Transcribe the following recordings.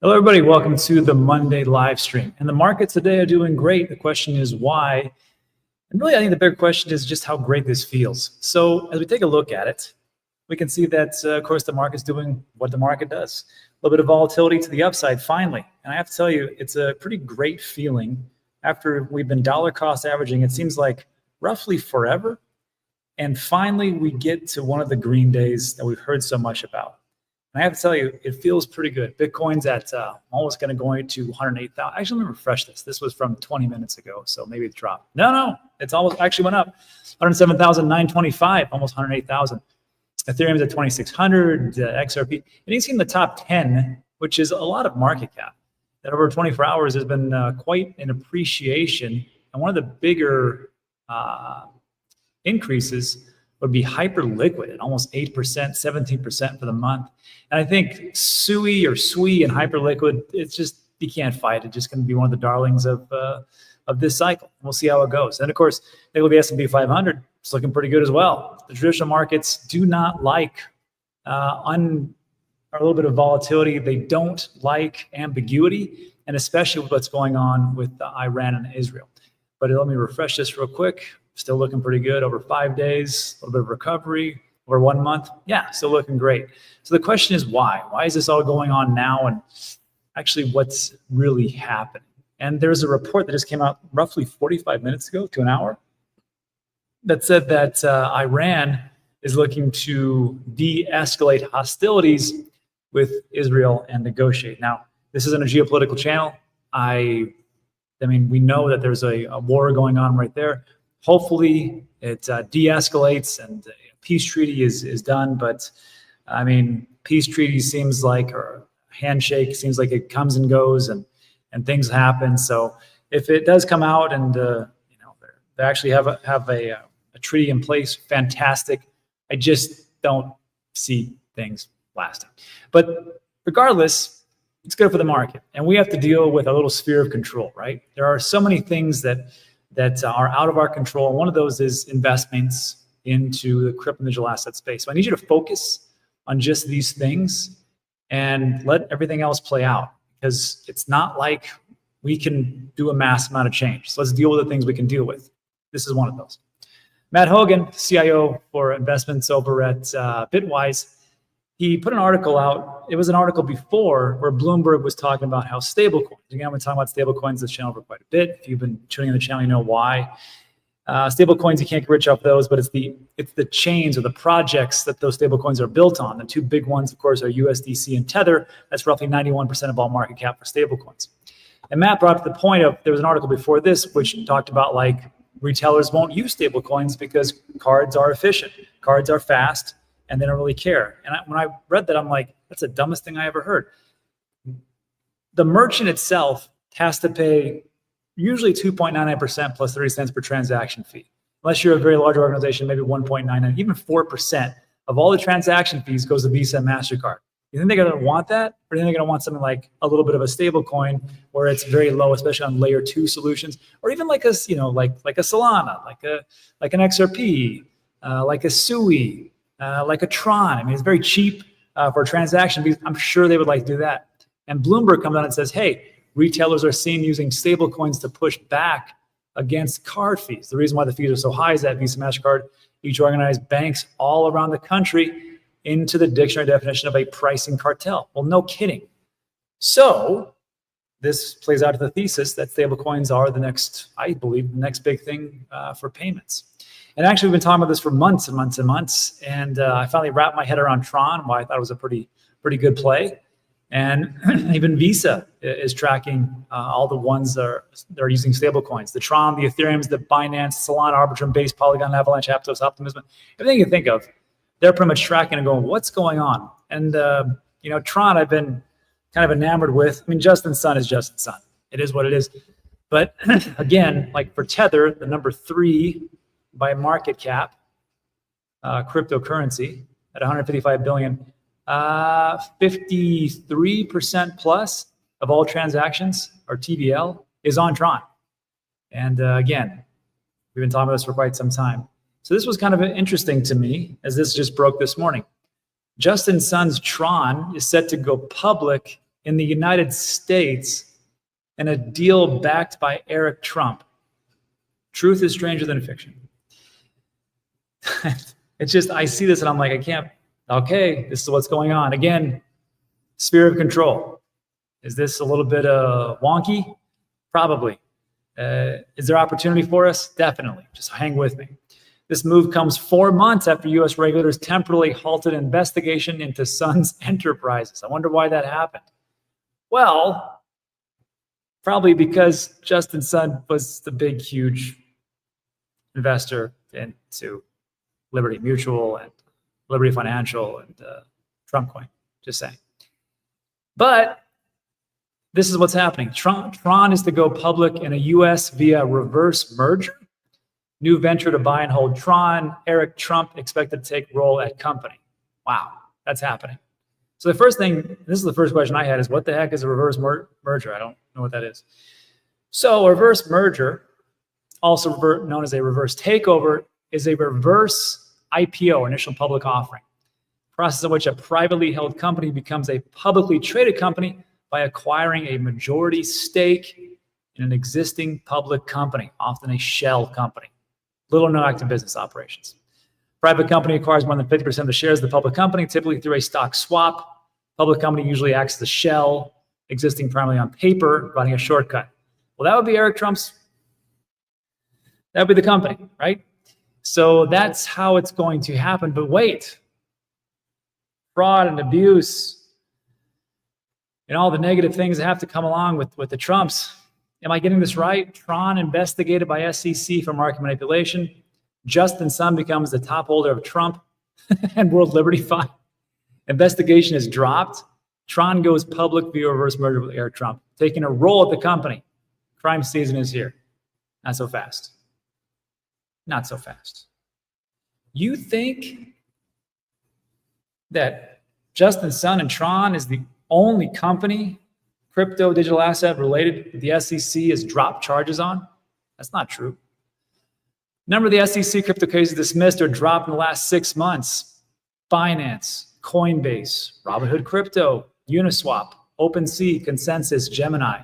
Hello, everybody. Welcome to the Monday live stream. And the markets today are doing great. The question is why? And really, I think the bigger question is just how great this feels. So as we take a look at it, we can see that, of course, the market's doing what the market does. A little bit of volatility to the upside, finally. And I have to tell you, it's a pretty great feeling after we've been dollar cost averaging, it seems like roughly forever. And finally, we get to one of the green days that we've heard so much about. And I have to tell you, it feels pretty good. Bitcoin's at almost going to go into 108,000. Actually, let me refresh this. This was from 20 minutes ago, so maybe it dropped. No, it's almost actually went up. 107,925, almost 108,000. Ethereum's at 2,600, XRP. And you can see in the top 10, which is a lot of market cap, that over 24 hours has been quite an appreciation. And one of the bigger increases would be Hyperliquid at almost 8%, 17% for the month. And I think Sui and Hyperliquid, it's just, you can't fight. It's just going to be one of the darlings of this cycle. We'll see how it goes. And of course, the S&P 500 is looking pretty good as well. The traditional markets do not like a little bit of volatility. They don't like ambiguity, and especially with what's going on with Iran and Israel. But let me refresh this real quick. Still looking pretty good over 5 days, a little bit of recovery over 1 month. Yeah, still looking great. So the question is why? Why is this all going on now? And actually what's really happening? And there's a report that just came out roughly 45 minutes ago to an hour that said that Iran is looking to de-escalate hostilities with Israel and negotiate. Now, this isn't a geopolitical channel. I mean, we know that there's a war going on right there. Hopefully it de-escalates and peace treaty is done. But I mean, peace treaty seems like, or handshake seems like it comes and goes and things happen. So if it does come out and they actually have a treaty in place, fantastic. I just don't see things lasting. But regardless, it's good for the market. And we have to deal with a little sphere of control, right? There are so many things that are out of our control. One of those is investments into the crypto and digital asset space. So I need you to focus on just these things and let everything else play out, because it's not like we can do a mass amount of change. So let's deal with the things we can deal with. This is one of those. Matt Hogan, CIO for investments over at Bitwise, he put an article out. It was an article before where Bloomberg was talking about how stablecoins. Again, I've been talking about stablecoins this channel for quite a bit. If you've been tuning in the channel, you know why. Stablecoins, you can't get rich off those, but it's the chains or the projects that those stablecoins are built on. The two big ones, of course, are USDC and Tether. That's roughly 91% of all market cap for stablecoins. And Matt brought up the point of, there was an article before this which talked about like retailers won't use stablecoins because cards are efficient, cards are fast, and they don't really care. And when I read that, I'm like, that's the dumbest thing I ever heard. The merchant itself has to pay usually 2.99% plus 30 cents per transaction fee. Unless you're a very large organization, maybe 1.99, even 4% of all the transaction fees goes to Visa and MasterCard. You think they're going to want that? Or do you think they're going to want something like a little bit of a stable coin where it's very low, especially on layer 2 solutions, or even like a, like a Solana, like an XRP, like a Sui, like a Tron. I mean, it's very cheap for a transaction fees. I'm sure they would like to do that. And Bloomberg comes out and says, hey, retailers are seen using stable coins to push back against card fees. The reason why the fees are so high is that Visa, MasterCard, each organized banks all around the country into the dictionary definition of a pricing cartel. Well, no kidding. So this plays out to the thesis that stable coins are the next, I believe, the next big thing for payments. And actually, we've been talking about this for months and months and months. And I finally wrapped my head around Tron, why I thought it was a pretty good play. And even Visa is tracking all the ones that are using stable coins. The Tron, the Ethereums, the Binance, Solana, Arbitrum, Base, Polygon, Avalanche, Aptos, Optimism, everything you can think of, they're pretty much tracking and going, what's going on? And, Tron, I've been kind of enamored with. I mean, Justin's son is Justin's son. It is what it is. But again, like for Tether, the number 3 by market cap cryptocurrency at 155 billion, 53% plus of all transactions, or TVL, is on Tron. And again, we've been talking about this for quite some time. So this was kind of interesting to me, as this just broke this morning. Justin Sun's Tron is set to go public in the United States in a deal backed by Eric Trump. Truth is stranger than fiction. It's just, I see this and I'm like, I can't, okay, this is what's going on. Again, sphere of control. Is this a little bit wonky? Probably. Is there opportunity for us? Definitely. Just hang with me. This move comes 4 months after U.S. regulators temporarily halted investigation into Sun's enterprises. I wonder why that happened. Well, probably because Justin Sun was the big, huge investor into Liberty Mutual and Liberty Financial and Trump Coin. Just saying. But this is what's happening. Tron is to go public in a U.S. via reverse merger. New venture to buy and hold Tron. Eric Trump expected to take role at company. Wow, that's happening. So the first thing, this is the first question I had, is what the heck is a reverse merger? I don't know what that is. So a reverse merger, also known as a reverse takeover, is a reverse IPO, initial public offering, process in which a privately held company becomes a publicly traded company by acquiring a majority stake in an existing public company, often a shell company. Little or no active business operations. Private company acquires more than 50% of the shares of the public company, typically through a stock swap. Public company usually acts as a shell, existing primarily on paper, providing a shortcut. Well, that would be Eric Trump's, that would be the company, right? So that's how it's going to happen. But wait, fraud and abuse and all the negative things that have to come along with the Trumps. Am I getting this right? Tron investigated by SEC for market manipulation. Justin Sun becomes the top holder of Trump and World Liberty Fund. Investigation is dropped. Tron goes public via reverse merger with Eric Trump, taking a role at the company. Crime season is here. Not so fast. Not so fast. You think that Justin Sun and Tron is the only company, crypto digital asset related, the SEC has dropped charges on? That's not true. Number of the SEC crypto cases dismissed or dropped in the last 6 months. Binance, Coinbase, Robinhood Crypto, Uniswap, OpenSea, Consensus, Gemini.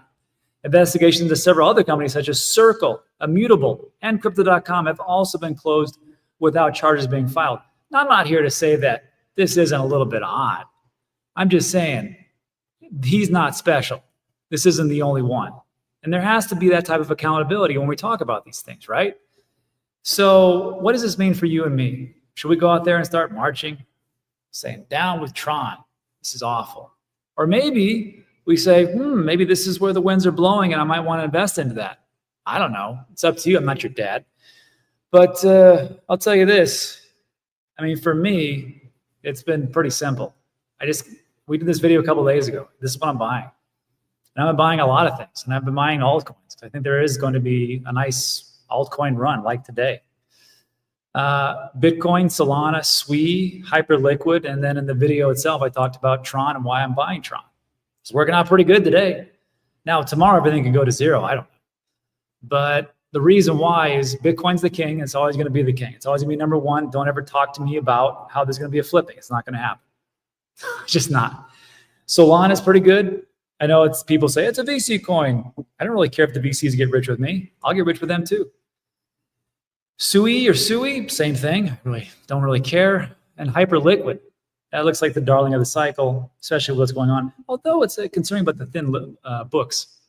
Investigations into several other companies such as Circle, Immutable, and Crypto.com have also been closed without charges being filed. Now, I'm not here to say that this isn't a little bit odd. I'm just saying he's not special. This isn't the only one. And there has to be that type of accountability when we talk about these things, right? So what does this mean for you and me? Should we go out there and start marching, saying, down with Tron, this is awful? Or maybe we say, maybe this is where the winds are blowing and I might want to invest into that. I don't know. It's up to you. I'm not your dad. But I'll tell you this. I mean, for me, it's been pretty simple. We did this video a couple of days ago. This is what I'm buying. And I'm buying a lot of things. And I've been buying altcoins. I think there is going to be a nice altcoin run like today. Bitcoin, Solana, Sui, Hyperliquid. And then in the video itself, I talked about Tron and why I'm buying Tron. It's working out pretty good today. Now, tomorrow, everything can go to zero. I don't know. But the reason why is Bitcoin's the king. It's always going to be the king. It's always going to be number one. Don't ever talk to me about how there's going to be a flipping. It's not going to happen. It's just not. Solana is pretty good. I know people say it's a VC coin. I don't really care if the VCs get rich with me. I'll get rich with them too. Sui, same thing. I don't really care. And Hyperliquid, that looks like the darling of the cycle, especially with what's going on. Although it's concerning about the thin books.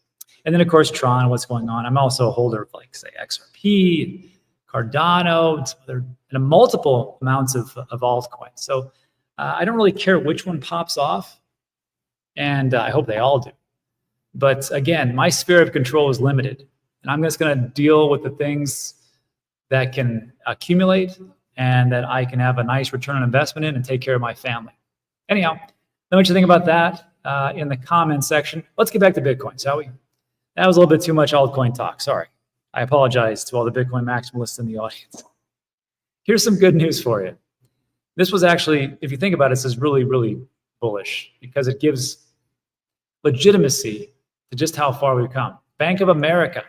And then of course Tron, what's going on. I'm also a holder of like say XRP, Cardano, and multiple amounts of altcoins. So I don't really care which one pops off, and I hope they all do. But again, my sphere of control is limited, and I'm just going to deal with the things that can accumulate and that I can have a nice return on investment in and take care of my family. Anyhow, let me know what you think about that in the comments section. Let's get back to Bitcoin, shall we? That was a little bit too much altcoin talk. Sorry. I apologize to all the Bitcoin maximalists in the audience. Here's some good news for you. This was actually, if you think about it, this is really, really bullish because it gives legitimacy to just how far we've come. Bank of America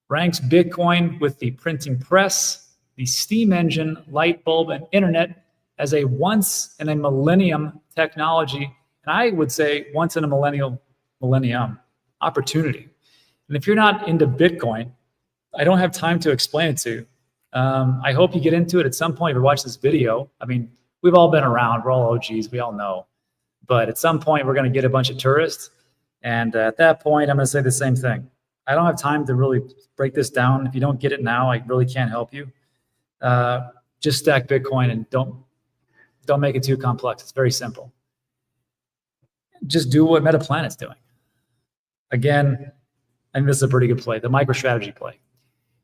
ranks Bitcoin with the printing press, the steam engine, light bulb, and internet as a once in a millennium technology And I would say once in a millennium opportunity. And if you're not into Bitcoin, I don't have time to explain it to you. I hope you get into it at some point if you watch this video. I mean, we've all been around. We're all OGs. We all know. But at some point, we're going to get a bunch of tourists. And at that point, I'm going to say the same thing. I don't have time to really break this down. If you don't get it now, I really can't help you. Just stack Bitcoin and don't make it too complex. It's very simple. Just do what Metaplanet's doing. Again, I think this is a pretty good play, the MicroStrategy play.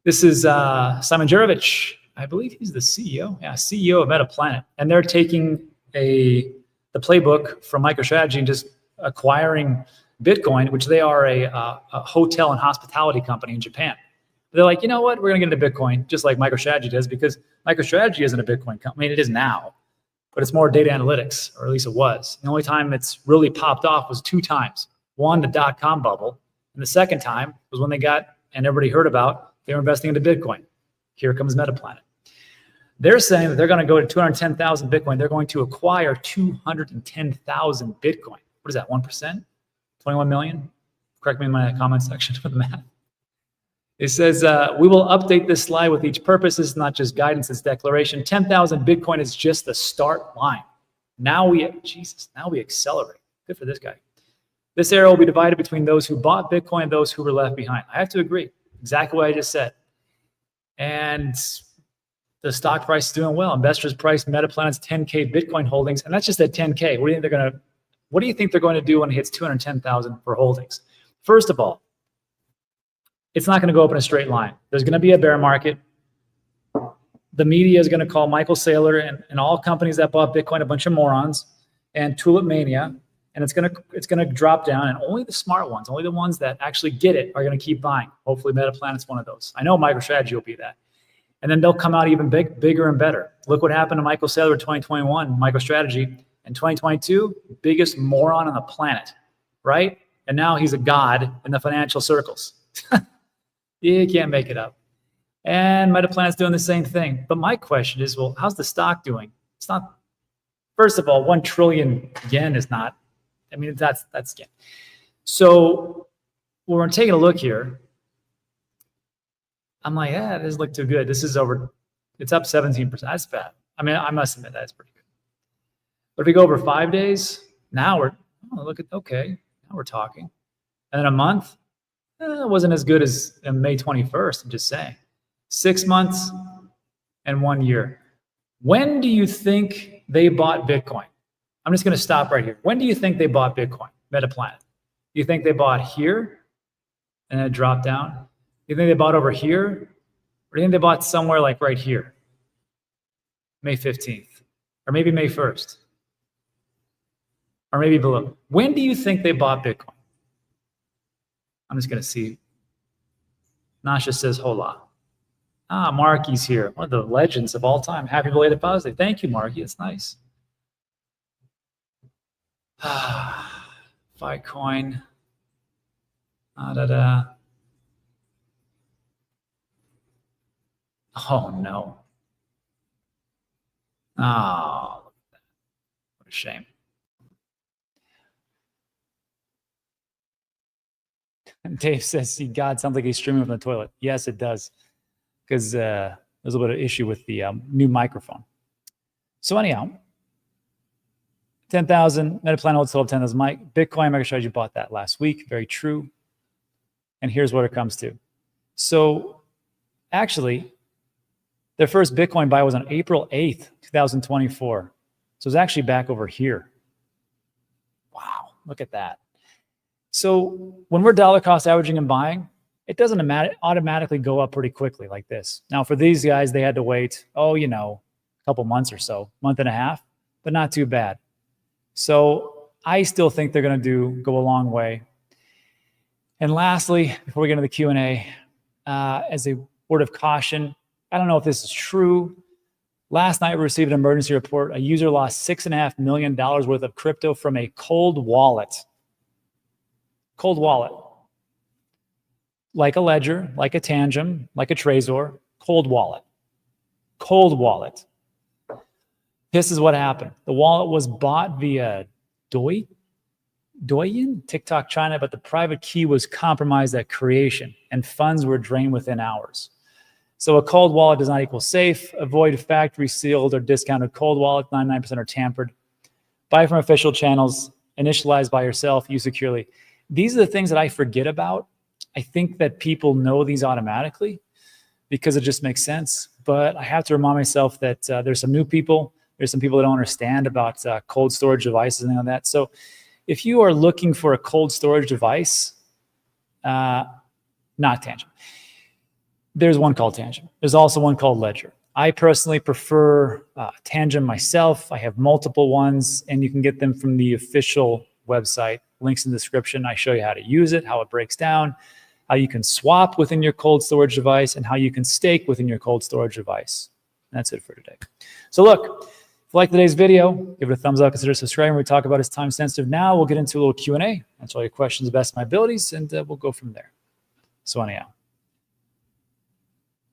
This is Simon Jarovich. I believe he's the CEO. Yeah, CEO of Metaplanet. And they're taking the playbook from MicroStrategy and just acquiring Bitcoin, which they are a hotel and hospitality company in Japan. They're like, you know what? We're going to get into Bitcoin just like MicroStrategy does, because MicroStrategy isn't a Bitcoin company. I mean, it is now, but it's more data analytics, or at least it was. The only time it's really popped off was 2 times. One, the dot-com bubble. And the second time was when they got, and everybody heard about, they were investing into Bitcoin. Here comes Metaplanet. They're saying that they're going to go to 210,000 Bitcoin. They're going to acquire 210,000 Bitcoin. What is that, 1%? 21 million? Correct me in my comment section for the math. It says, we will update this slide with each purpose. It's not just guidance, it's declaration. 10,000 Bitcoin is just the start line. Now we accelerate. Good for this guy. This arrow will be divided between those who bought Bitcoin and those who were left behind. I have to agree. Exactly what I just said. And the stock price is doing well. Investors priced Metaplanet's 10K Bitcoin holdings, and that's just at 10K. What do you think they're going to do when it hits 210,000 for holdings? First of all, it's not going to go up in a straight line. There's going to be a bear market. The media is going to call Michael Saylor and all companies that bought Bitcoin a bunch of morons and tulip mania, and it's going to drop down, and only the smart ones, only the ones that actually get it are going to keep buying. Hopefully Metaplanet's one of those. I know MicroStrategy will be that. And then they'll come out even bigger and better. Look what happened to Michael Saylor in 2021, MicroStrategy. In 2022, biggest moron on the planet, right? And now he's a god in the financial circles. You can't make it up. And Metaplanet's doing the same thing. But my question is, well, how's the stock doing? It's not, first of all, 1 trillion yen is not, I mean, that's yen. So when we're taking a look here, I'm like, yeah, it doesn't look too good. This is over, it's up 17%. That's bad. I mean, I must admit that's pretty good. But if we go over 5 days, now okay, now we're talking. And then a month, it wasn't as good as in May 21st, I'm just saying. 6 months and 1 year. When do you think they bought Bitcoin? I'm just going to stop right here. When do you think they bought Bitcoin, Metaplanet? Do you think they bought here and then it dropped down? Do you think they bought over here? Or do you think they bought somewhere like right here? May 15th, or maybe May 1st, or maybe below. When do you think they bought Bitcoin? I'm just going to see. Nasha says, hola. Ah, Marky's here. One of the legends of all time. Happy belated Father's Day. Thank you, Marky. It's nice. Ficoin. Oh, no. Oh, look at that. What a shame. Dave says, see, God sounds like he's streaming from the toilet. Yes, it does. Because there's a little bit of issue with the new microphone. So anyhow, 10,000, Metaplanet holds total of 10,000. Bitcoin, MicroStrategy bought that last week. Very true. And here's what it comes to. So actually, their first Bitcoin buy was on April 8th, 2024. So it's actually back over here. Wow, look at that. So when we're dollar cost averaging and buying, it doesn't automatically go up pretty quickly like this. Now for these guys, they had to wait, a couple months or so, month and a half, but not too bad. So I still think they're going to go a long way. And lastly, before we get into the Q&A, as a word of caution, I don't know if this is true. Last night we received an emergency report. A user lost $6.5 million worth of crypto from a cold wallet. Cold wallet. Like a Ledger, like a Tangem, like a Trezor, cold wallet. Cold wallet. This is what happened. The wallet was bought via DEBIT, Douyin, TikTok China, but the private key was compromised at creation and funds were drained within hours. So a cold wallet does not equal safe. Avoid factory sealed or discounted cold wallets. 99% are tampered. Buy from official channels. Initialize by yourself. Use securely. These are the things that I forget about. I think that people know these automatically because it just makes sense. But I have to remind myself that there's some new people. There's some people that don't understand about cold storage devices and all that. So if you are looking for a cold storage device, not TANGEM. There's one called TANGEM. There's also one called Ledger. I personally prefer TANGEM myself. I have multiple ones, and you can get them from the official website. Links in the description. I show you how to use it, how it breaks down, how you can swap within your cold storage device, and how you can stake within your cold storage device. That's it for today. So look, if you like today's video, give it a thumbs up, consider subscribing. We talk about is time sensitive. Now we'll get into a little Q&A, answer all your questions to the best of my abilities, and we'll go from there. So anyhow,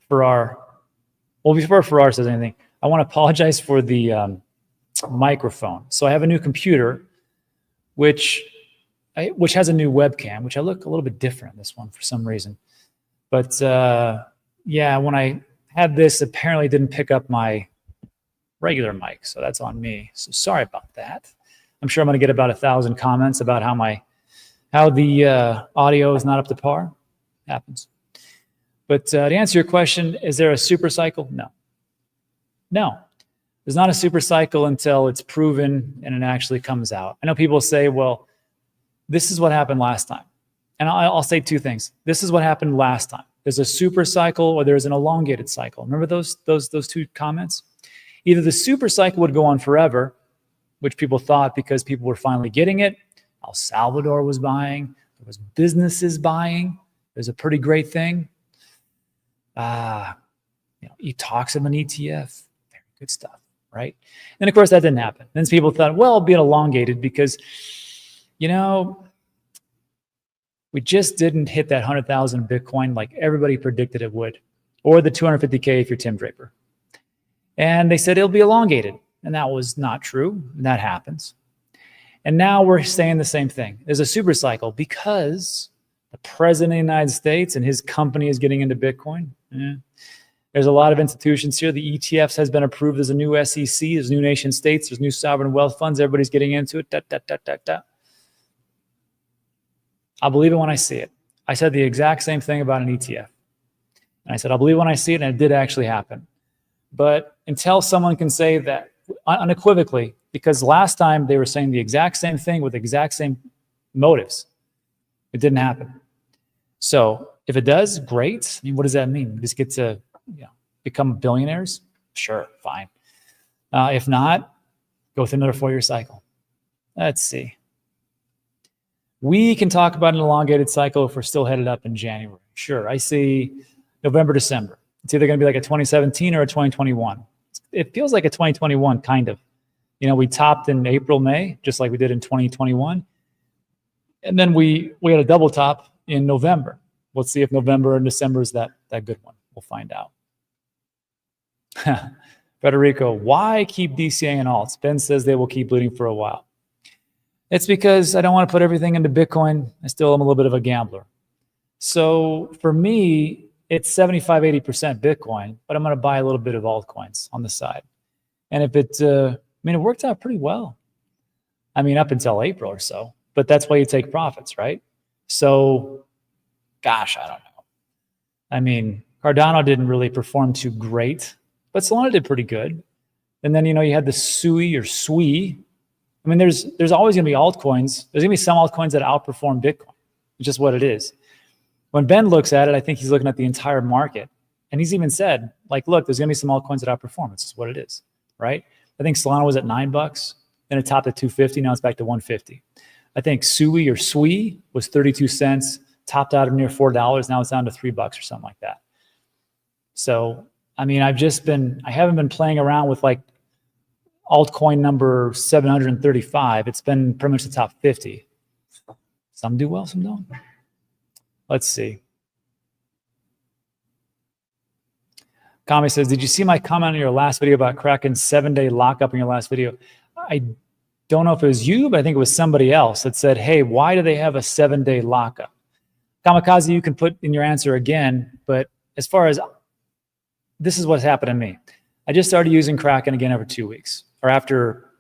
before Farrar says anything, I want to apologize for the microphone. So I have a new computer, which has a new webcam, which I look a little bit different in this one for some reason. But yeah, when I had this, apparently didn't pick up my regular mic, so that's on me. So sorry about that. I'm sure I'm going to get about 1,000 comments about how the audio is not up to par. Happens. But to answer your question, is there a super cycle? No. No. There's not a super cycle until it's proven and it actually comes out. I know people say, well, this is what happened last time. And I'll say two things. This is what happened last time. There's a super cycle or there's an elongated cycle. Remember those two comments? Either the super cycle would go on forever, which people thought because people were finally getting it. El Salvador was buying. There was businesses buying. It was a pretty great thing. He talks of an ETF. Very good stuff, right? And of course, that didn't happen. Then people thought, well, it'll be elongated because, we just didn't hit that 100,000 Bitcoin like everybody predicted it would, or the 250K if you're Tim Draper. And they said it'll be elongated. And that was not true. And that happens. And now we're saying the same thing. There's a super cycle because the president of the United States and his company is getting into Bitcoin. There's a lot of institutions here. The ETFs has been approved. There's a new SEC. There's new nation states. There's new sovereign wealth funds. Everybody's getting into it. I'll believe it when I see it. I said the exact same thing about an ETF. And I said, I'll believe when I see it, and it did actually happen. But until someone can say that unequivocally, because last time they were saying the exact same thing with the exact same motives, it didn't happen. So if it does, great. I mean, what does that mean? We just get to become billionaires? Sure, fine. If not, go through another 4-year cycle. Let's see. We can talk about an elongated cycle if we're still headed up in January. Sure, I see November, December. It's either going to be like a 2017 or a 2021. It feels like a 2021, kind of. We topped in April, May, just like we did in 2021. And then we had a double top in November. Let's see if November and December is that good one. We'll find out. Federico, why keep DCA and alts? Ben says they will keep bleeding for a while. It's because I don't want to put everything into Bitcoin. I still am a little bit of a gambler. So for me, it's 75, 80% Bitcoin, but I'm going to buy a little bit of altcoins on the side. And if it worked out pretty well. Up until April or so, but that's why you take profits, right? So, gosh, I don't know. Cardano didn't really perform too great, but Solana did pretty good. And then, you had the Sui. There's always going to be altcoins. There's going to be some altcoins that outperform Bitcoin. It's just what it is. When Ben looks at it, I think he's looking at the entire market. And he's even said, look, there's going to be some altcoins that outperform. It's just what it is, right? I think Solana was at $9. Then it topped at $2.50. Now it's back to $1.50. I think Sui was 32 cents, topped out of near $4. Now it's down to $3 or something like that. So, I haven't been playing around with altcoin number 735. It's been pretty much the top 50. Some do well, some don't. Let's see. Kami says, did you see my comment on your last video about Kraken's 7-day lockup in your last video? I don't know if it was you, but I think it was somebody else that said, hey, why do they have a 7-day lockup? Kamikaze, you can put in your answer again, but as far as this is what's happened to me. I just started using Kraken again every 2 weeks, or after,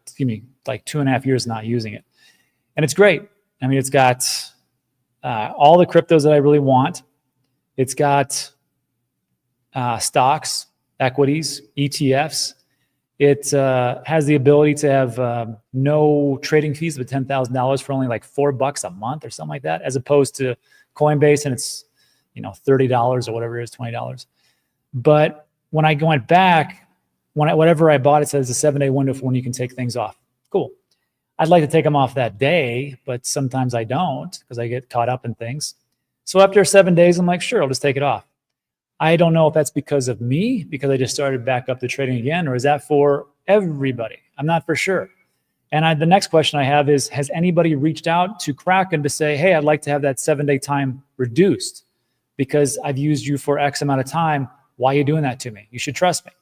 like 2.5 years not using it. And it's great. I mean, it's got all the cryptos that I really want. It's got stocks, equities, ETFs. It has the ability to have no trading fees of $10,000 for only like $4 a month or something like that, as opposed to Coinbase and it's $30 or whatever it is, $20. But when I went back, whatever I bought, it says a 7-day window for when you can take things off. Cool. I'd like to take them off that day, but sometimes I don't because I get caught up in things. So after 7 days, I'm like, sure, I'll just take it off. I don't know if that's because of me, because I just started back up the trading again, or is that for everybody? I'm not for sure. And the next question I have is, has anybody reached out to Kraken to say, hey, I'd like to have that 7-day time reduced because I've used you for X amount of time. Why are you doing that to me? You should trust me.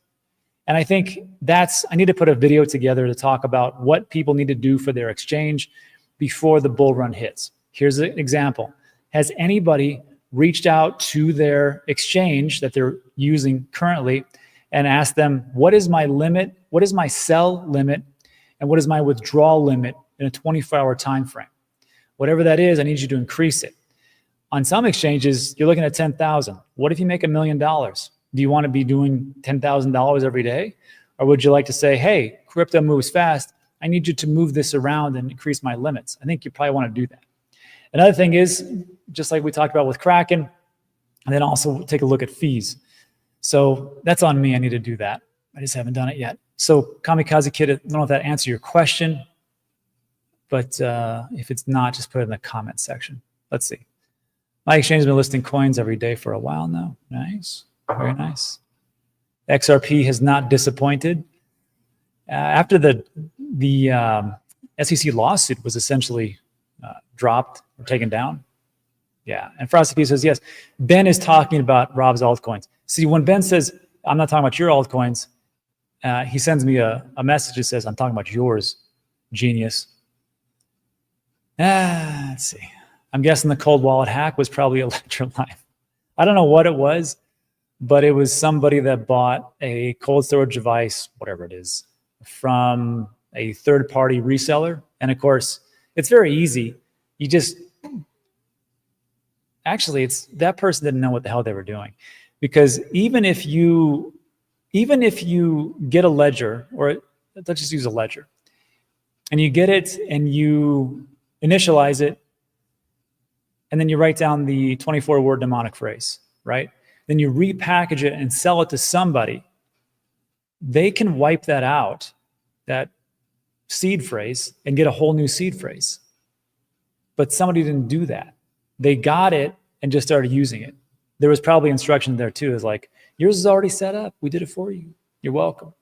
And I think I need to put a video together to talk about what people need to do for their exchange before the bull run hits. Here's an example. Has anybody reached out to their exchange that they're using currently and asked them, what is my limit? What is my sell limit? And what is my withdrawal limit in a 24-hour time frame? Whatever that is, I need you to increase it. On some exchanges, you're looking at 10,000. What if you make $1 million? Do you want to be doing $10,000 every day? Or would you like to say, hey, crypto moves fast. I need you to move this around and increase my limits. I think you probably want to do that. Another thing is, just like we talked about with Kraken, and then also take a look at fees. So that's on me. I need to do that. I just haven't done it yet. So Kamikaze Kid, I don't know if that answered your question, but if it's not, just put it in the comment section. Let's see. My exchange has been listing coins every day for a while now. Nice. Very nice. XRP has not disappointed. After the SEC lawsuit was essentially dropped or taken down. Yeah. And Frosty P says, yes, Ben is talking about Rob's altcoins. See, when Ben says, I'm not talking about your altcoins, he sends me a message that says, I'm talking about yours, genius. Let's see. I'm guessing the cold wallet hack was probably Electrolyte. I don't know what it was, but it was somebody that bought a cold storage device, whatever it is, from a third-party reseller. And of course, it's very easy. You just, actually, it's that person didn't know what the hell they were doing. Because even if you get a ledger, or let's just use a ledger, and you get it and you initialize it, and then you write down the 24-word mnemonic phrase, right? Then you repackage it and sell it to somebody, they can wipe that out, that seed phrase, and get a whole new seed phrase. But somebody didn't do that. They got it and just started using it. There was probably instruction there too. It's like, yours is already set up. We did it for you. You're welcome.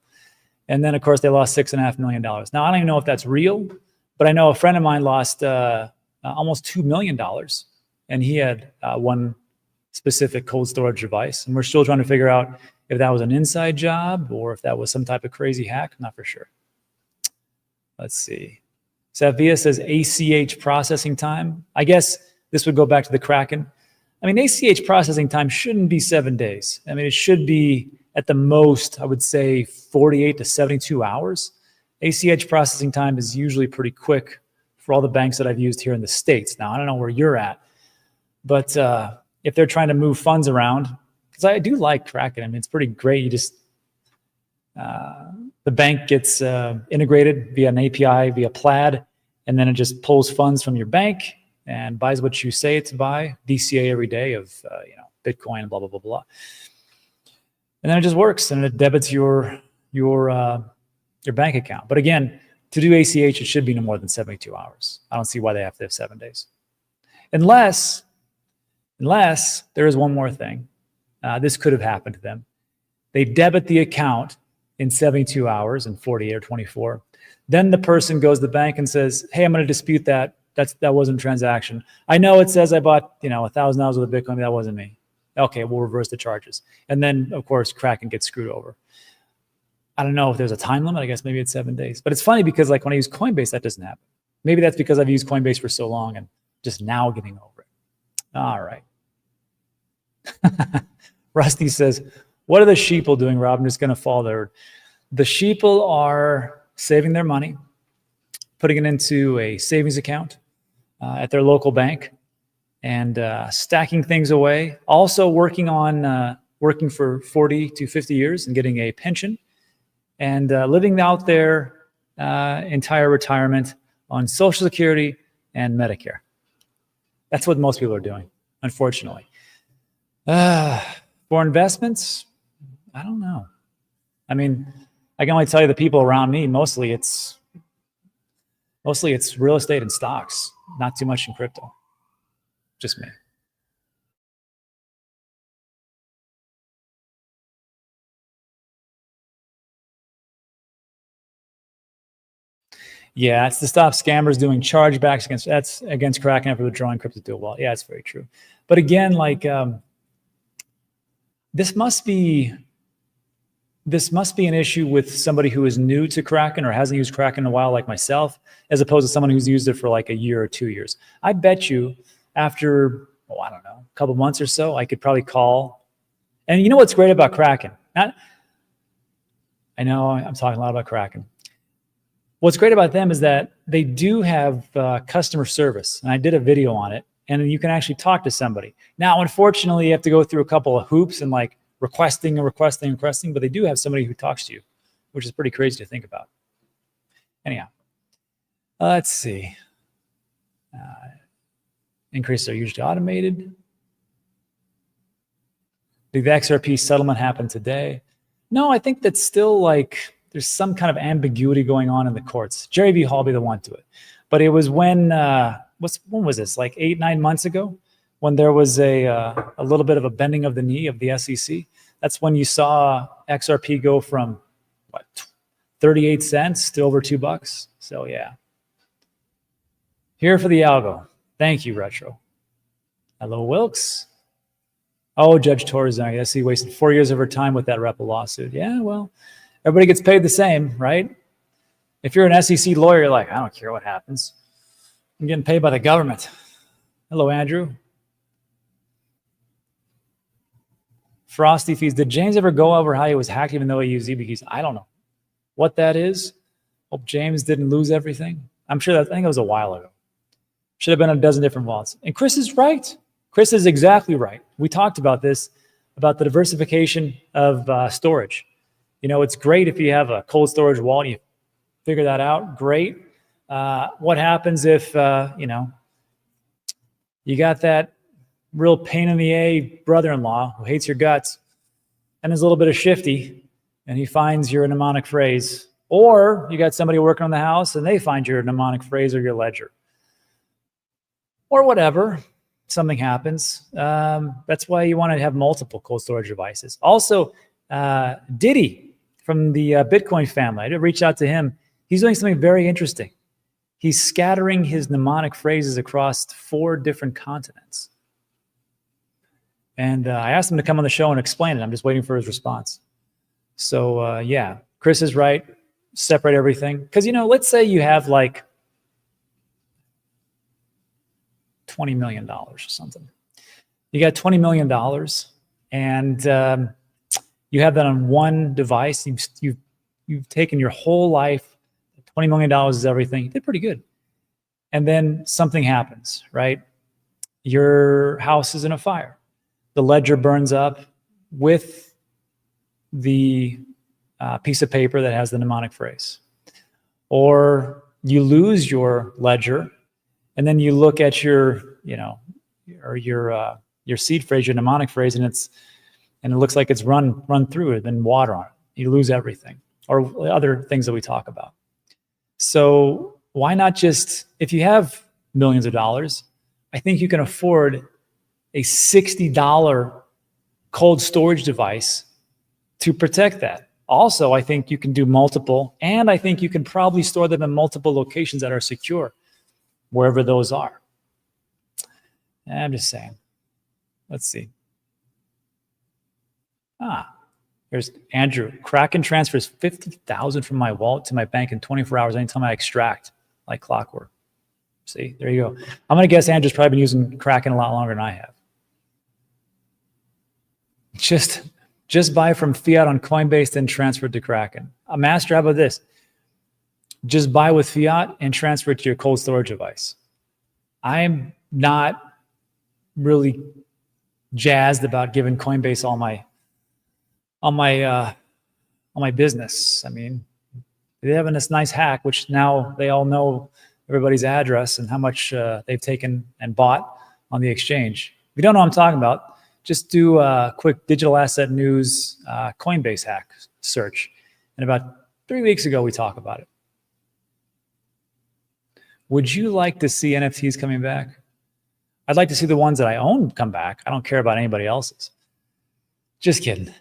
And then, of course, they lost $6.5 million. Now, I don't even know if that's real, but I know a friend of mine lost almost $2 million. And he had one specific cold storage device. And we're still trying to figure out if that was an inside job or if that was some type of crazy hack. I'm not for sure. Let's see. Savia says ACH processing time. I guess this would go back to the Kraken. I mean, ACH processing time shouldn't be 7 days. I mean, it should be at the most, I would say 48 to 72 hours. ACH processing time is usually pretty quick for all the banks that I've used here in the States. Now, I don't know where you're at, but if they're trying to move funds around, because I do like Kraken. I mean, it's pretty great. You just, the bank gets integrated via an API, via Plaid, and then it just pulls funds from your bank and buys what you say it to buy, DCA every day of Bitcoin, blah, blah, blah, blah. And then it just works and it debits your bank account. But again, to do ACH, it should be no more than 72 hours. I don't see why they have to have 7 days. Unless there is one more thing. This could have happened to them. They debit the account in 72 hours and 48 or 24. Then the person goes to the bank and says, hey, I'm going to dispute that. That wasn't a transaction. I know it says I bought $1,000 worth of Bitcoin. That wasn't me. Okay, we'll reverse the charges. And then, of course, Kraken gets screwed over. I don't know if there's a time limit. I guess maybe it's 7 days. But it's funny because like when I use Coinbase, that doesn't happen. Maybe that's because I've used Coinbase for so long and just now getting over it. All right. Rusty says, what are the sheeple doing, Rob? I'm just going to follow there. The sheeple are saving their money, putting it into a savings account at their local bank, and stacking things away. Also working for 40 to 50 years and getting a pension, and living out their entire retirement on Social Security and Medicare. That's what most people are doing, unfortunately. For investments, I don't know. I mean, I can only tell you the people around me, mostly it's real estate and stocks, not too much in crypto. Just me. Yeah, it's to stop scammers doing chargebacks against Kraken after withdrawing crypto to a wallet. Yeah, it's very true. But again, like this must be an issue with somebody who is new to Kraken or hasn't used Kraken in a while, like myself, as opposed to someone who's used it for like a year or 2 years. I bet you after, I don't know, a couple months or so, I could probably call. And you know what's great about Kraken? I know I'm talking a lot about Kraken. What's great about them is that they do have customer service. And I did a video on it. And you can actually talk to somebody. Now, unfortunately, you have to go through a couple of hoops and like requesting, but they do have somebody who talks to you, which is pretty crazy to think about. Anyhow, let's see. Increases are usually automated. Did the XRP settlement happen today? No, I think that's still like, there's some kind of ambiguity going on in the courts. Jerry V. Hall be the one to it. But it was when, when was this? Like 8-9 months ago, when there was a little bit of a bending of the knee of the SEC. That's when you saw XRP go from what, 38 cents to over $2. So yeah. Here for the algo. Thank you, Retro. Hello, Wilkes. Oh, Judge Torres, I guess he wasted 4 years of her time with that REPA lawsuit. Yeah, well, everybody gets paid the same, right? If you're an SEC lawyer, you're like, I don't care what happens. I'm getting paid by the government. Hello, Andrew. Frosty Fees. Did James ever go over how he was hacked even though he used YubiKeys? I don't know what that is. Hope James didn't lose everything. I'm sure I think it was a while ago. Should have been on a dozen different vaults. And Chris is right. Chris is exactly right. We talked about this, about the diversification of storage. You know, it's great if you have a cold storage wallet, you figure that out, great. What happens if, you know, you got that real pain in the A brother-in-law who hates your guts and is a little bit of shifty and he finds your mnemonic phrase, or you got somebody working on the house and they find your mnemonic phrase or your ledger or whatever, something happens. That's why you want to have multiple cold storage devices. Also, Diddy from the Bitcoin family, I did reach out to him. He's doing something very interesting. He's scattering his mnemonic phrases across 4 different continents. And I asked him to come on the show and explain it. I'm just waiting for his response. So yeah, Chris is right. Separate everything. Because, you know, let's say you have like $20 million or something. You got $20 million and you have that on one device. You've taken your whole life. $20 million is everything. You did pretty good. And then something happens, right? Your house is in a fire. The ledger burns up with the piece of paper that has the mnemonic phrase. Or you lose your ledger, and then you look at your, you know, or your seed phrase, your mnemonic phrase, and it looks like it's run through it, then water on it. You lose everything, or other things that we talk about. So why not just, if you have millions of dollars, I think you can afford a $60 cold storage device to protect that. Also, I think you can do multiple, and I think you can probably store them in multiple locations that are secure, wherever those are. I'm just saying. Let's see. Here's Andrew. Kraken transfers 50,000 from my wallet to my bank in 24 hours anytime I extract, like clockwork. See, there you go. I'm going to guess Andrew's probably been using Kraken a lot longer than I have. Just buy from fiat on Coinbase, then transfer it to Kraken. Master, how about this? Just buy with fiat and transfer it to your cold storage device. I'm not really jazzed about giving Coinbase all my business. I mean, they have this nice hack, which now they all know everybody's address and how much they've taken and bought on the exchange. If you don't know what I'm talking about, just do a quick digital asset news Coinbase hack search. And about 3 weeks ago, we talked about it. Would you like to see NFTs coming back? I'd like to see the ones that I own come back. I don't care about anybody else's. Just kidding,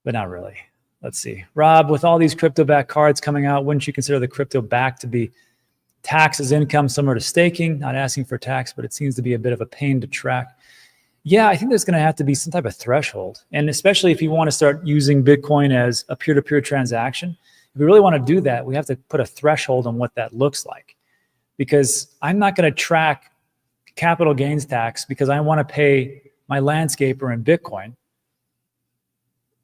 but not really. Let's see. Rob, with all these crypto-backed cards coming out, wouldn't you consider the crypto-backed to be taxed as income similar to staking? Not asking for tax, but it seems to be a bit of a pain to track. Yeah, I think there's going to have to be some type of threshold. And especially if you want to start using Bitcoin as a peer-to-peer transaction, if we really want to do that, we have to put a threshold on what that looks like. Because I'm not going to track capital gains tax because I want to pay my landscaper in Bitcoin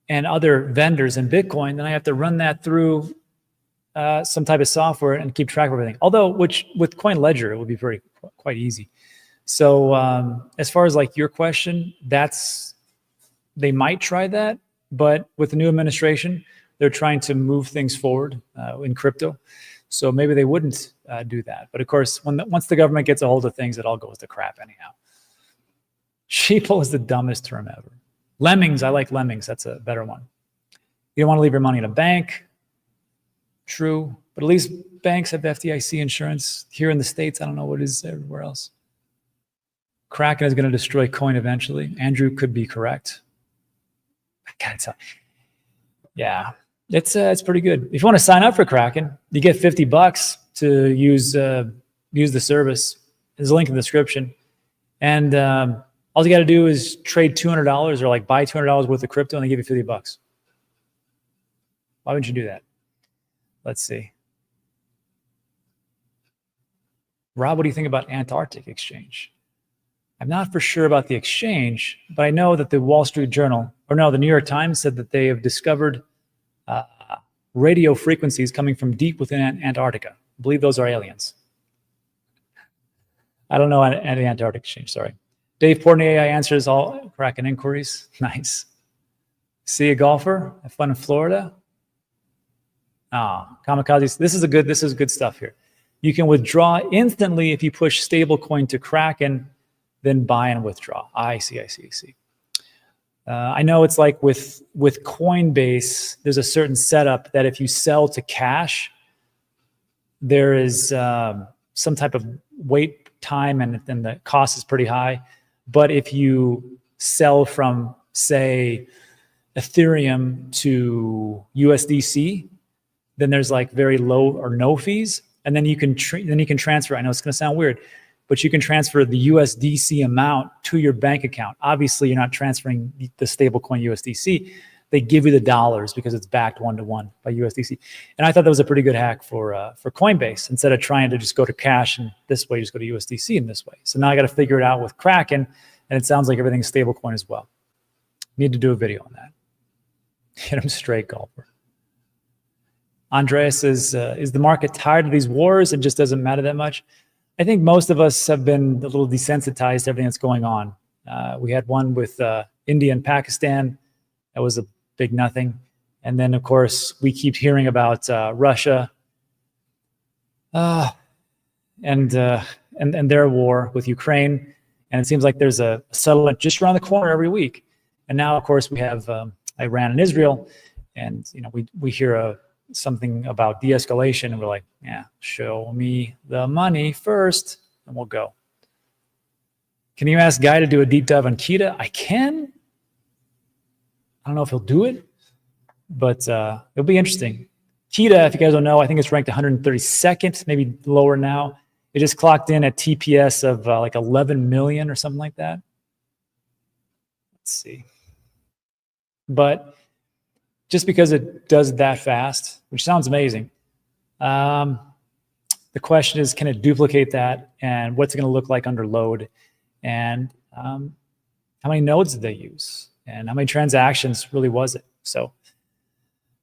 and other vendors in Bitcoin, then I have to run that through some type of software and keep track of everything. Although, which with CoinLedger, it would be quite easy. So as far as like your question, they might try that, but with the new administration, they're trying to move things forward in crypto. So maybe they wouldn't do that. But of course, once the government gets a hold of things, it all goes to crap anyhow. Sheeple is the dumbest term ever. Lemmings, I like lemmings. That's a better one. You don't want to leave your money in a bank. True. But at least banks have FDIC insurance. Here in the States, I don't know what it is everywhere else. Kraken is going to destroy coin eventually. Andrew could be correct. I can't tell. Yeah, it's pretty good. If you want to sign up for Kraken, you get $50 to use the service. There's a link in the description. And all you got to do is trade $200 or like buy $200 worth of crypto and they give you $50. Why wouldn't you do that? Let's see. Rob, what do you think about Antarctic exchange? I'm not for sure about the exchange, but I know that the Wall Street Journal, or no, the New York Times said that they have discovered radio frequencies coming from deep within Antarctica. I believe those are aliens. I don't know any Antarctic exchange, sorry. Dave Portnoy answers all Kraken inquiries. Nice. See a golfer? Have fun in Florida? Kamikazes. This is good stuff here. You can withdraw instantly if you push stablecoin to Kraken, then buy and withdraw. I see. I know it's like with Coinbase, there's a certain setup that if you sell to cash, there is some type of wait time and the cost is pretty high. But if you sell from, say, Ethereum to USDC, then there's like very low or no fees. And then you can transfer. I know it's going to sound weird, but you can transfer the USDC amount to your bank account. Obviously, you're not transferring the stablecoin USDC. They give you the dollars because it's backed one-to-one by USDC. And I thought that was a pretty good hack for Coinbase. Instead of trying to just go to cash and this way, just go to USDC in this way. So now I got to figure it out with Kraken, and it sounds like everything's stablecoin as well. Need to do a video on that. Hit him straight, golfer. Andreas says, is the market tired of these wars? It just doesn't matter that much. I think most of us have been a little desensitized to everything that's going on. We had one with India and Pakistan. That was a big nothing. And then, of course, we keep hearing about Russia and their war with Ukraine. And it seems like there's a settlement just around the corner every week. And now, of course, we have Iran and Israel. And, you know, we hear something about de-escalation, and we're like, yeah, show me the money first, and we'll go. Can you ask Guy to do a deep dive on Kita? I can. I don't know if he'll do it, but it'll be interesting. Kita, if you guys don't know, I think it's ranked 132nd, maybe lower now. It just clocked in at TPS of like 11 million or something like that. Let's see. But just because it does that fast, which sounds amazing. The question is, can it duplicate that? And what's it going to look like under load? And how many nodes did they use? And how many transactions really was it? So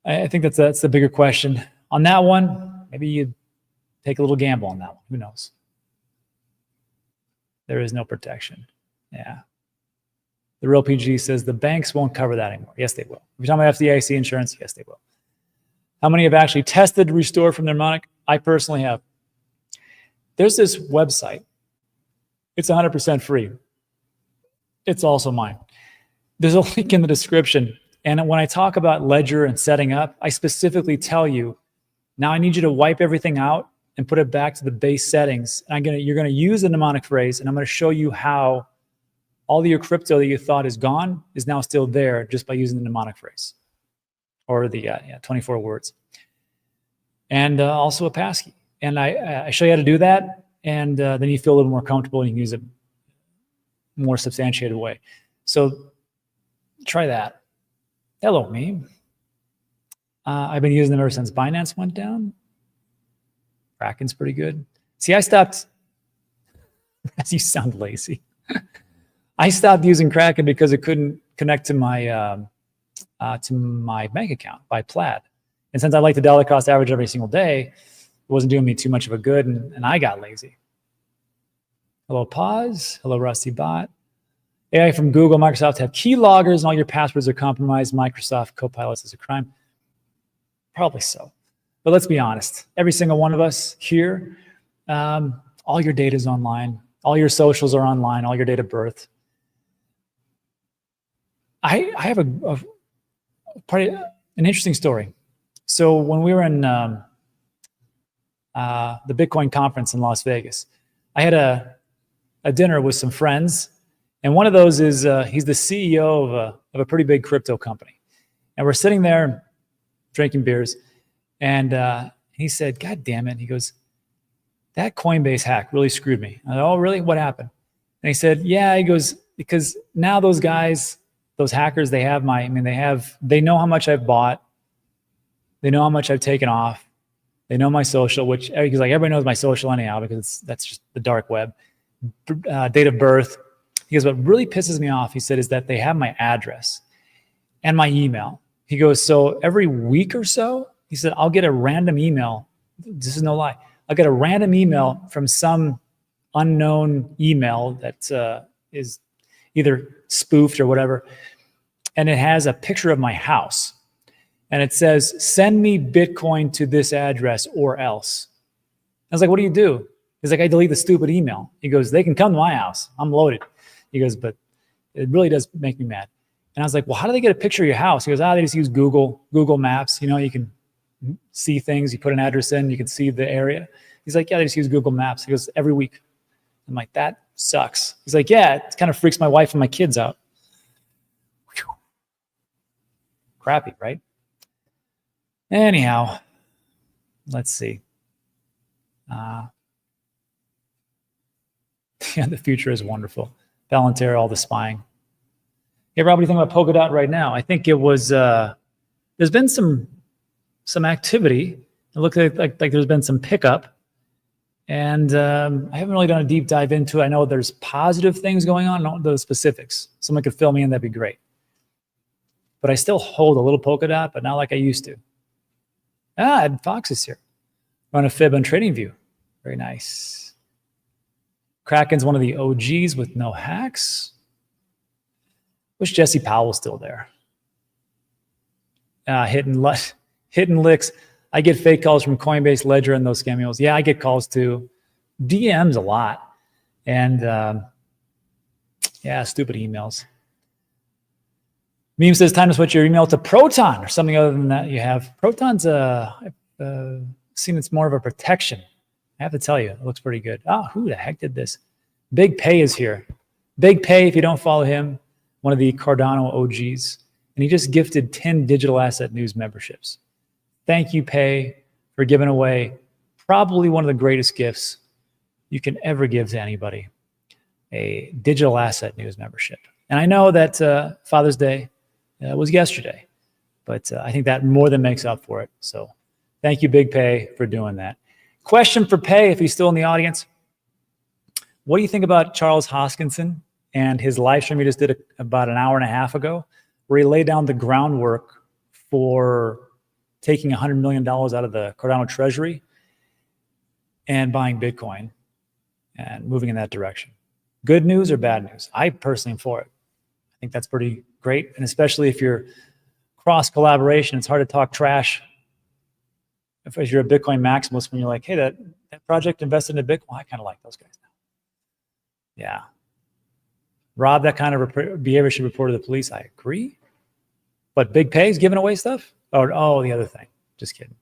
I think that's the bigger question. On that one, maybe you take a little gamble on that one. Who knows? There is no protection. Yeah. The real PG says the banks won't cover that anymore. Yes, they will. If you're talking about FDIC insurance, yes, they will. How many have actually tested to restore from their mnemonic? I personally have. There's this website. It's 100% free. It's also mine. There's a link in the description. And when I talk about Ledger and setting up, I specifically tell you, now I need you to wipe everything out and put it back to the base settings. And you're going to use the mnemonic phrase, and I'm going to show you how all of your crypto that you thought is gone is now still there just by using the mnemonic phrase or the 24 words. And also a passkey. And I show you how to do that, and then you feel a little more comfortable and you can use it more substantiated way. So try that. Hello, me. I've been using them ever since Binance went down. Kraken's pretty good. See, I stopped. You sound lazy. I stopped using Kraken because it couldn't connect to my bank account by Plaid. And since I like the dollar cost average every single day, it wasn't doing me too much of a good, and I got lazy. Hello, Pause. Hello, Rusty Bot. AI from Google, Microsoft have key loggers and all your passwords are compromised. Microsoft Copilots is a crime. Probably so. But let's be honest. Every single one of us here, all your data is online. All your socials are online. All your date of birth. I have an interesting story. So when we were in the Bitcoin conference in Las Vegas, I had a dinner with some friends. And one of those is he's the CEO of a pretty big crypto company. And we're sitting there drinking beers. And he said, God damn it. He goes, that Coinbase hack really screwed me. I said, oh, really? What happened? And he said, yeah, he goes, because now those guys, those hackers, they know how much I've bought. They know how much I've taken off. They know my social, which he's like, everybody knows my social anyhow, because that's just the dark web. Date of birth. He goes, what really pisses me off, he said, is that they have my address and my email. He goes, so every week or so, he said, I'll get a random email. This is no lie. I'll get a random email from some unknown email that is either spoofed or whatever. And it has a picture of my house. And it says, send me Bitcoin to this address or else. I was like, what do you do? He's like, I delete the stupid email. He goes, they can come to my house. I'm loaded. He goes, but it really does make me mad. And I was like, well, how do they get a picture of your house? He goes, they just use Google Maps. You know, you can see things. You put an address in, you can see the area. He's like, yeah, they just use Google Maps. He goes, every week. I'm like, that sucks. He's like, yeah, it kind of freaks my wife and my kids out. Whew. Crappy, right? Anyhow, let's see. Yeah, the future is wonderful. Palantir, all the spying. Hey, Rob, what do you think about Polkadot right now? I think it was, there's been some activity. It looks like there's been some pickup. And I haven't really done a deep dive into it. I know there's positive things going on. I don't know the specifics. Someone could fill me in, that'd be great. But I still hold a little Polkadot, but not like I used to. Ed Fox is here. Run a fib on TradingView. Very nice. Kraken's one of the OGs with no hacks. Wish Jesse Powell was still there. Hitting licks. I get fake calls from Coinbase, Ledger, and those scammers. Yeah, I get calls too. DMs a lot. And yeah, stupid emails. Meme says, time to switch your email to Proton or something other than that you have. Proton's, I've seen it's more of a protection. I have to tell you, it looks pretty good. Who the heck did this? Big Pay is here. Big Pay, if you don't follow him, one of the Cardano OGs. And he just gifted 10 digital asset news memberships. Thank you, Pay, for giving away probably one of the greatest gifts you can ever give to anybody, a digital asset news membership. And I know that Father's Day was yesterday, But I think that more than makes up for it. So thank you, Big Pay, for doing that. Question for Pay, if he's still in the audience. What do you think about Charles Hoskinson and his live stream he just did about an hour and a half ago, where he laid down the groundwork for taking $100 million out of the Cardano treasury and buying Bitcoin and moving in that direction? Good news or bad news? I personally am for it. I think that's pretty great. And especially if you're cross collaboration, it's hard to talk trash if you're a Bitcoin maximalist when you're like, hey, that project invested in Bitcoin. I kind of like those guys now. Yeah. Rob, that kind of behavior should report to the police. I agree. But Big Pay is giving away stuff? Oh, the other thing. Just kidding.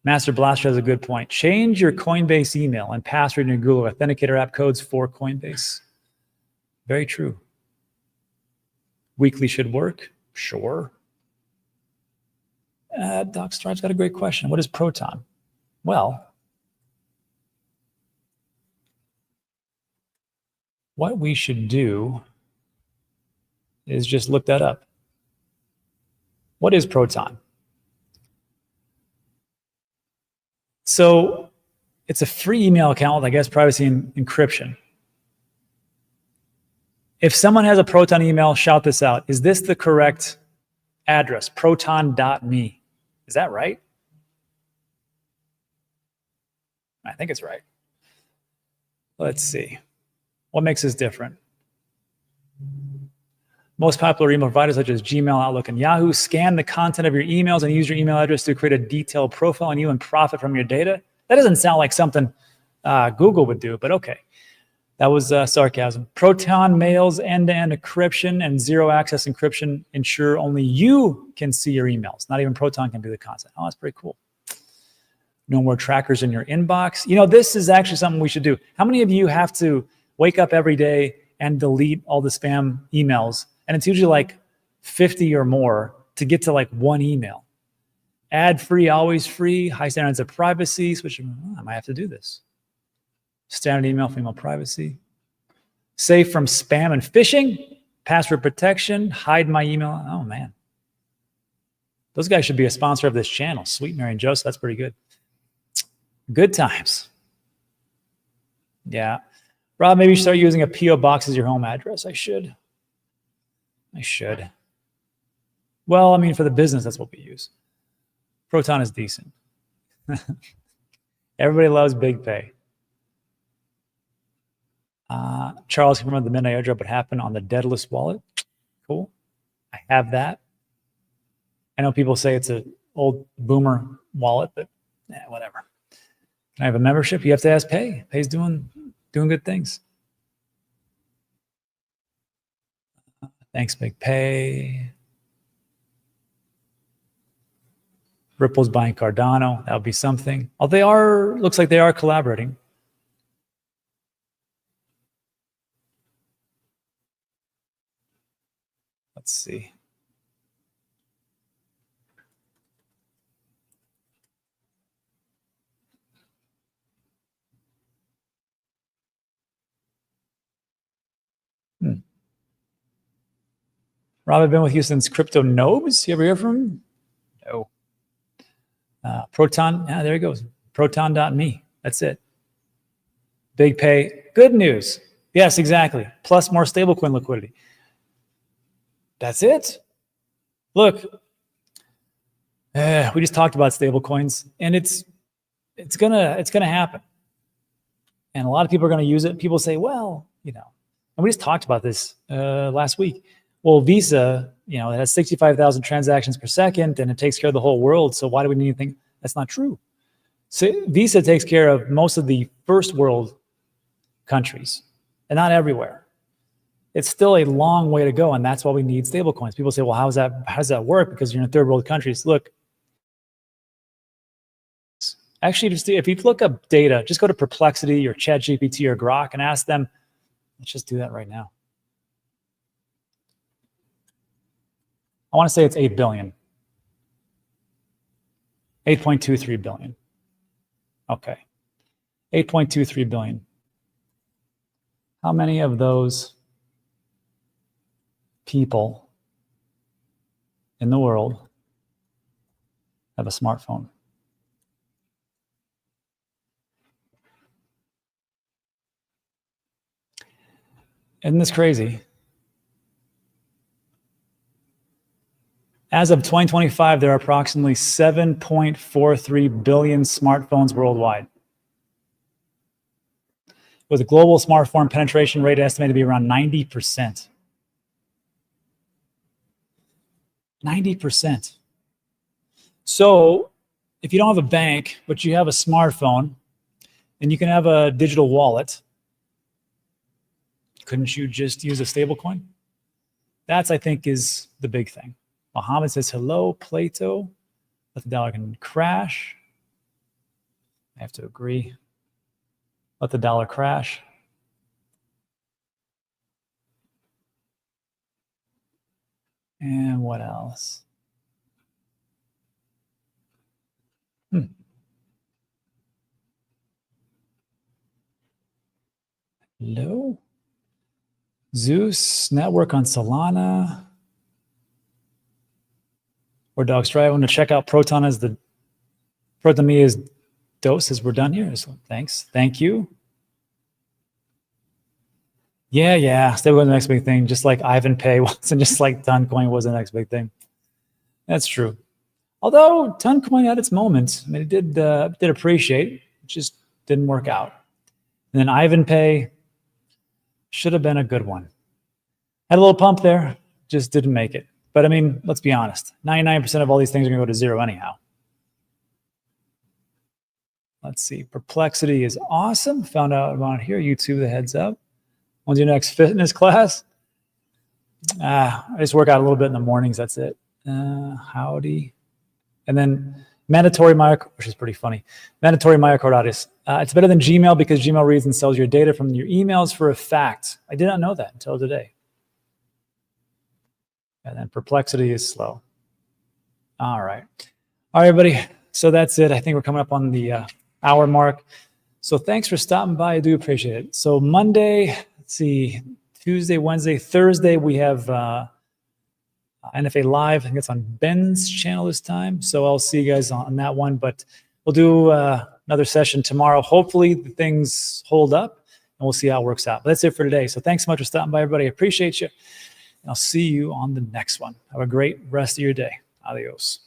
Master Blaster has a good point. Change your Coinbase email and password in your Google Authenticator app codes for Coinbase. Very true. Weekly should work. Sure. Doc Stride's got a great question. What is Proton? Well, what we should do is just look that up. What is Proton? So it's a free email account with, I guess, privacy and encryption. If someone has a Proton email, shout this out. Is this the correct address? Proton.me. Is that right? I think it's right. Let's see. What makes this different? Most popular email providers such as Gmail, Outlook, and Yahoo scan the content of your emails and use your email address to create a detailed profile on you and profit from your data. That doesn't sound like something Google would do, but okay. That was sarcasm. Proton mails end-to-end encryption and zero-access encryption ensure only you can see your emails. Not even Proton can do the content. Oh, that's pretty cool. No more trackers in your inbox. You know, this is actually something we should do. How many of you have to wake up every day and delete all the spam emails? And it's usually like 50 or more to get to like one email. Ad-free, always free, high standards of privacy. I might have to do this. Standard email for email privacy. Safe from spam and phishing. Password protection. Hide my email. Oh, man. Those guys should be a sponsor of this channel. Sweet Mary and Joseph. That's pretty good. Good times. Yeah. Rob, maybe you should start using a P.O. box as your home address. I should. Well, I mean, for the business, that's what we use. Proton is decent. Everybody loves Big Pay. Charles confirmed the midnight airdrop would happen on the Daedalus wallet. Cool. I have that. I know people say it's an old boomer wallet, but whatever. Can I have a membership? You have to ask Pay. Pay's doing good things. Thanks, Big Pay. Ripple's buying Cardano. That would be something. Oh, looks like they are collaborating. Let's see. Rob, I've been with you since Crypto Nobes. You ever hear from him? No. Proton, there he goes. Proton.me. That's it. Big Pay. Good news. Yes, exactly. Plus more stablecoin liquidity. That's it. Look, we just talked about stablecoins, and it's gonna happen. And a lot of people are gonna use it. People say, well, you know, and we just talked about this last week. Well, Visa, you know, it has 65,000 transactions per second, and it takes care of the whole world. So why do we need anything? That's not true. So Visa takes care of most of the first world countries, and not everywhere. It's still a long way to go, and that's why we need stablecoins. People say, well, how does that work? Because you're in third world countries. Look, actually, if you look up data, just go to Perplexity or ChatGPT or Grok and ask them. Let's just do that right now. I want to say it's 8 billion. 8.23 billion. Okay. 8.23 billion. How many of those people in the world have a smartphone. Isn't this crazy? As of 2025, there are approximately 7.43 billion smartphones worldwide, with a global smartphone penetration rate estimated to be around 90%. 90%. So if you don't have a bank, but you have a smartphone, and you can have a digital wallet, couldn't you just use a stable coin? That's, I think, is the big thing. Mohammed says, hello, Plato. Let the dollar can crash. I have to agree. Let the dollar crash. And what else? Hello? Zeus, network on Solana. Or Dogs Try. I want to check out Proton as the Proton me is dose as we're done here. So thanks. Thank you. Yeah. Stable was the next big thing, just like Ivan Pay was, and just like Toncoin was the next big thing. That's true. Although Toncoin had its moments, I mean, it did appreciate, it just didn't work out. And then Ivan Pay should have been a good one. Had a little pump there, just didn't make it. But I mean, let's be honest, 99% of all these things are going to go to zero anyhow. Let's see. Perplexity is awesome. Found out about it here. YouTube, the heads up. When's your next fitness class? I just work out a little bit in the mornings. That's it. Howdy. And then mandatory myocarditis, which is pretty funny. Mandatory myocarditis. It's better than Gmail because Gmail reads and sells your data from your emails for a fact. I did not know that until today. And then perplexity is slow. All right. All right, everybody. So that's it. I think we're coming up on the hour mark. So thanks for stopping by. I do appreciate it. So Monday, let's see, Tuesday, Wednesday, Thursday, we have NFA Live. I think it's on Ben's channel this time. So I'll see you guys on that one. But we'll do another session tomorrow. Hopefully the things hold up and we'll see how it works out. But that's it for today. So thanks so much for stopping by, everybody. I appreciate you. And I'll see you on the next one. Have a great rest of your day. Adios.